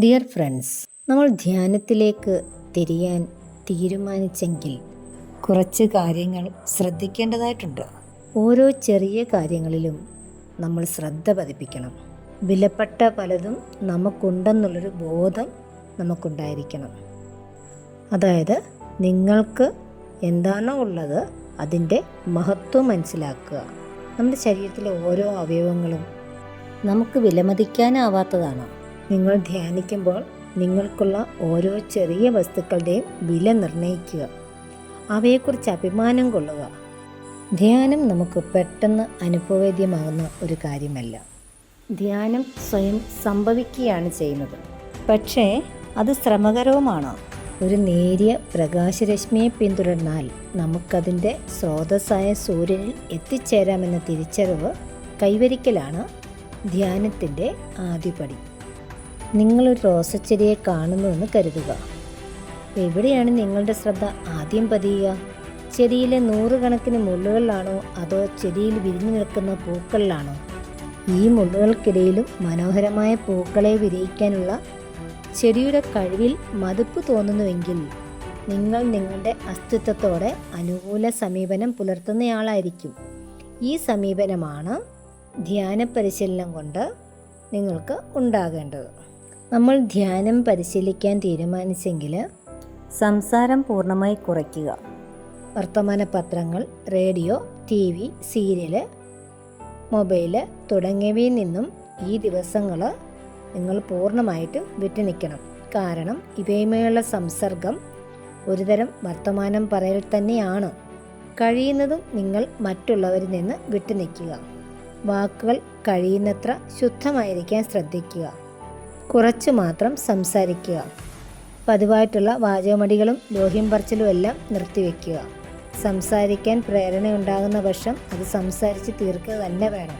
Dear friends, നമ്മൾ ധ്യാനത്തിലേക്ക് തിരിയാൻ തീരുമാനിച്ചെങ്കിൽ കുറച്ച് കാര്യങ്ങൾ ശ്രദ്ധിക്കേണ്ടതായിട്ടുണ്ട്. ഓരോ ചെറിയ കാര്യങ്ങളിലും നമ്മൾ ശ്രദ്ധ പതിപ്പിക്കണം. വിലപ്പെട്ട പലതും നമുക്കുണ്ടെന്നുള്ളൊരു ബോധം നമുക്കുണ്ടായിരിക്കണം. അതായത് നിങ്ങൾക്ക് എന്താണോ ഉള്ളത് അതിൻ്റെ മഹത്വം മനസ്സിലാക്കുക. നമ്മുടെ ശരീരത്തിലെ ഓരോ അവയവങ്ങളും നമുക്ക് വിലമതിക്കാനാവാത്തതാണ്. നിങ്ങൾ ധ്യാനിക്കുമ്പോൾ നിങ്ങൾക്കുള്ള ഓരോ ചെറിയ വസ്തുക്കളുടെയും വില നിർണ്ണയിക്കുക. അവയെക്കുറിച്ച് അഭിമാനം കൊള്ളുക. ധ്യാനം നമുക്ക് പെട്ടെന്ന് അനുഭവവേദ്യമാകുന്ന ഒരു കാര്യമല്ല. ധ്യാനം സ്വയം സംഭവിക്കുകയാണ് ചെയ്യുന്നത്. പക്ഷേ അത് ശ്രമകരവുമാണ്. ഒരു നേരിയ പ്രകാശരശ്മിയെ പിന്തുടർന്നാൽ നമുക്കതിൻ്റെ സ്രോതസ്സായ സൂര്യനിൽ എത്തിച്ചേരാമെന്ന തിരിച്ചറിവ് കൈവരിക്കലാണ് ധ്യാനത്തിൻ്റെ ആദ്യപടി. നിങ്ങളൊരു റോസച്ചെടിയെ കാണുന്നുവെന്ന് കരുതുക. എവിടെയാണ് നിങ്ങളുടെ ശ്രദ്ധ ആദ്യം പതിയുക? ചെടിയിലെ നൂറുകണക്കിന് മുള്ളുകളിലാണോ അതോ ചെടിയിൽ വിരിഞ്ഞു നിൽക്കുന്ന പൂക്കളിലാണോ? ഈ മുള്ളുകൾക്കിടയിലും മനോഹരമായ പൂക്കളെ വിരിയിക്കാനുള്ള ചെടിയുടെ കഴിവിൽ മതിപ്പ് തോന്നുന്നുവെങ്കിൽ നിങ്ങൾ നിങ്ങളുടെ അസ്തിത്വത്തോടെ അനുകൂല സമീപനം പുലർത്തുന്നയാളായിരിക്കും. ഈ സമീപനമാണ് ധ്യാന പരിശീലനം കൊണ്ട് നിങ്ങൾക്ക് ഉണ്ടാകേണ്ടത്. നമ്മൾ ധ്യാനം പരിശീലിക്കാൻ തീരുമാനിച്ചെങ്കിൽ സംസാരം പൂർണ്ണമായി കുറയ്ക്കുക. വർത്തമാന പത്രങ്ങൾ, റേഡിയോ, TV, സീരിയല്, മൊബൈല് തുടങ്ങിയവയിൽ നിന്നും ഈ ദിവസങ്ങൾ നിങ്ങൾ പൂർണ്ണമായിട്ട് വിട്ടുനിൽക്കണം. കാരണം ഇവയുമായുള്ള സംസർഗം ഒരുതരം വർത്തമാനം പറയൽ തന്നെയാണ്. കഴിയുന്നതും നിങ്ങൾ മറ്റുള്ളവരിൽ നിന്ന് വിട്ടുനിൽക്കുക. വാക്കുകൾ കഴിയുന്നത്ര ശുദ്ധമായിരിക്കാൻ ശ്രദ്ധിക്കുക. കുറച്ച് മാത്രം സംസാരിക്കുക. പതിവായിട്ടുള്ള വാചകമടികളും ലോഹ്യം പറച്ചിലും എല്ലാം നിർത്തിവെക്കുക. സംസാരിക്കാൻ പ്രേരണയുണ്ടാകുന്ന പക്ഷം അത് സംസാരിച്ച് തീർക്കുക തന്നെ വേണം.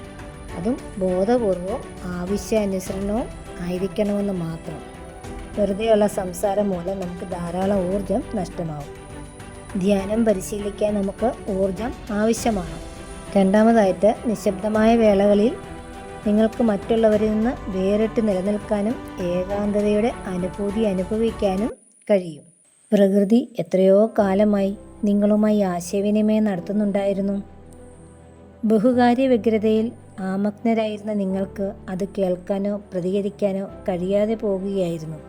അതും ബോധപൂർവവും ആവശ്യാനുസരണവും ആയിരിക്കണമെന്ന് മാത്രം. വെറുതെയുള്ള സംസാരം മൂലം നമുക്ക് ധാരാളം ഊർജം നഷ്ടമാവും. ധ്യാനം പരിശീലിക്കാൻ നമുക്ക് ഊർജം ആവശ്യമാണ്. രണ്ടാമതായിട്ട്, നിശബ്ദമായ വേളകളിൽ നിങ്ങൾക്ക് മറ്റുള്ളവരിൽ നിന്ന് വേറിട്ട് നിലനിൽക്കാനും ഏകാന്തതയുടെ അനുഭൂതി അനുഭവിക്കാനും കഴിയും. പ്രകൃതി എത്രയോ കാലമായി നിങ്ങളുമായി ആശയവിനിമയം നടത്തുന്നുണ്ടായിരുന്നു. ബഹുകാര്യ വ്യഗ്രതയിൽ ആമഗ്നരായിരുന്ന നിങ്ങൾക്ക് അത് കേൾക്കാനോ പ്രതികരിക്കാനോ കഴിയാതെ പോകുകയായിരുന്നു.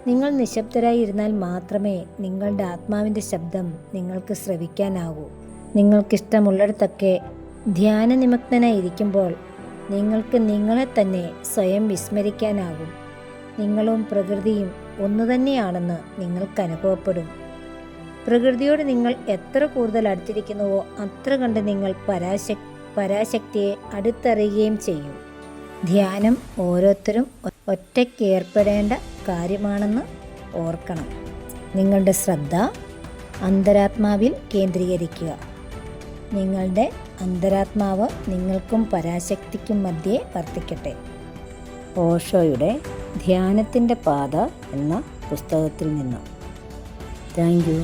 നിങ്ങൾ നിശബ്ദരായി ഇരുന്നാൽ മാത്രമേ നിങ്ങളുടെ ആത്മാവിൻ്റെ ശബ്ദം നിങ്ങൾക്ക് ശ്രവിക്കാനാകൂ. നിങ്ങൾക്കിഷ്ടമുള്ളിടത്തൊക്കെ ധ്യാനനിമഗ്നനായിരിക്കുമ്പോൾ നിങ്ങൾക്ക് നിങ്ങളെ തന്നെ സ്വയം വിസ്മരിക്കാനാകും. നിങ്ങളും പ്രകൃതിയും ഒന്നുതന്നെയാണെന്ന് നിങ്ങൾക്ക് അനുഭവപ്പെടും. പ്രകൃതിയോട് നിങ്ങൾ എത്ര കൂടുതൽ അടുത്തിരിക്കുന്നുവോ അത്ര കണ്ട് നിങ്ങൾ പരാശക്തിയെ അടുത്തറിയുകയും ചെയ്യും. ധ്യാനം ഓരോരുത്തരും ഒറ്റയ്ക്ക് ഏർപ്പെടേണ്ട കാര്യമാണെന്ന് ഓർക്കണം. നിങ്ങളുടെ ശ്രദ്ധ അന്തരാത്മാവിൽ കേന്ദ്രീകരിക്കുക. നിങ്ങളുടെ അന്തരാത്മാവ് നിങ്ങൾക്കും പരാശക്തിക്കും മധ്യേ വർത്തിക്കട്ടെ. ഓഷോയുടെ ധ്യാനത്തിൻ്റെ പാത എന്ന പുസ്തകത്തിൽ നിന്ന്. Thank you.